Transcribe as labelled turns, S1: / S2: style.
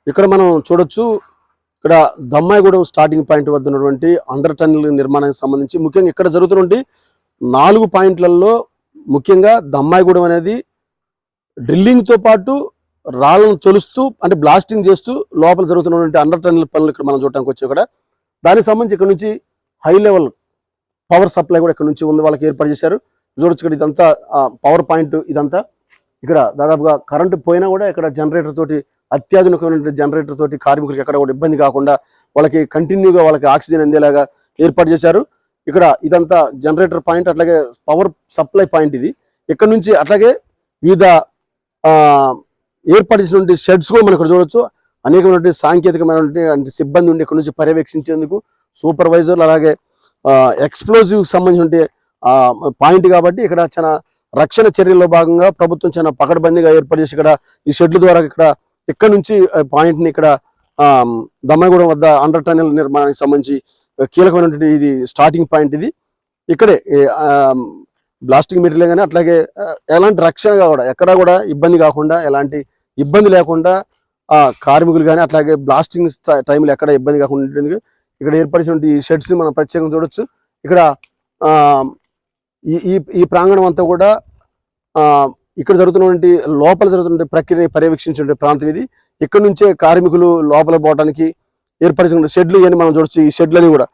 S1: ఇక్కడ మనం చూడొచ్చు, ఇక్కడ దమ్మాయిగూడెం స్టార్టింగ్ పాయింట్ వద్ద ఉన్నటువంటి అండర్ టన్నెల్ నిర్మాణానికి సంబంధించి ముఖ్యంగా ఇక్కడ జరుగుతున్నటువంటి 4 పాయింట్లలో ముఖ్యంగా దమ్మాయిగూడెం అనేది డ్రిల్లింగ్తో పాటు రాళ్లను తొలుస్తూ అంటే బ్లాస్టింగ్ చేస్తూ లోపల జరుగుతున్నటువంటి అండర్ టన్నెల్ పనులు ఇక్కడ మనం చూడటానికి వచ్చి ఇక్కడ దానికి సంబంధించి ఇక్కడ నుంచి హై లెవెల్ పవర్ సప్లై కూడా ఇక్కడ నుంచి ఉంది, వాళ్ళకి ఏర్పాటు చేశారు. చూడొచ్చు ఇక్కడ ఇదంతా పవర్ పాయింట్. ఇదంతా ఇక్కడ దాదాపుగా కరెంటు పోయినా కూడా ఇక్కడ జనరేటర్ తోటి అత్యాధునికమైన జనరేటర్ తోటి కార్మికులకి ఎక్కడ కూడా ఇబ్బంది కాకుండా వాళ్ళకి కంటిన్యూగా వాళ్ళకి ఆక్సిజన్ అందేలాగా ఏర్పాటు చేశారు. ఇక్కడ ఇదంతా జనరేటర్ పాయింట్, అట్లాగే పవర్ సప్లై పాయింట్ ఇది. ఇక్కడ నుంచి అట్లాగే వివిధ ఏర్పాటు చేసినటువంటి షెడ్స్ కూడా మనం ఇక్కడ చూడొచ్చు. అనేకమైనటువంటి సాంకేతికమైనటువంటి సిబ్బంది ఉండి ఇక్కడ నుంచి పర్యవేక్షించేందుకు సూపర్వైజర్లు, అలాగే ఎక్స్ప్లోజివ్ సంబంధించిన పాయింట్ కాబట్టి ఇక్కడ చాలా రక్షణ చర్యల్లో భాగంగా ప్రభుత్వం చాలా పకడ్బందీగా ఏర్పాటు చేసి ఇక్కడ ఈ షెడ్ల ద్వారా ఇక్కడ నుంచి పాయింట్ని ఇక్కడ దమ్మాయిగూడెం వద్ద అండర్ టన్నెల్ నిర్మాణానికి సంబంధించి కీలకమైనటువంటి ఇది స్టార్టింగ్ పాయింట్. ఇది ఇక్కడే బ్లాస్టింగ్ మెటీరియల్ కానీ అట్లాగే ఎలాంటి రక్షణగా కూడా ఎక్కడా కూడా ఇబ్బంది కాకుండా, ఎలాంటి ఇబ్బంది లేకుండా కార్మికులు కానీ అట్లాగే బ్లాస్టింగ్ టైంలో ఎక్కడ ఇబ్బంది కాకుండా ఉండేందుకు ఇక్కడ ఏర్పరిచినటువంటి ఈ షెడ్స్ మనం ప్రత్యేకంగా చూడొచ్చు. ఇక్కడ ఈ ప్రాంగణం అంతా కూడా ఇక్కడ జరుగుతున్నటువంటి లోపల జరుగుతున్న ప్రక్రియని పర్యవేక్షించే ప్రాంతం ఇది. ఇక్కడ నుంచే కార్మికులు లోపల పోవడానికి ఏర్పరిచిన షెడ్లు ఇవన్నీ మనం చూడొచ్చు. ఈ షెడ్లని కూడా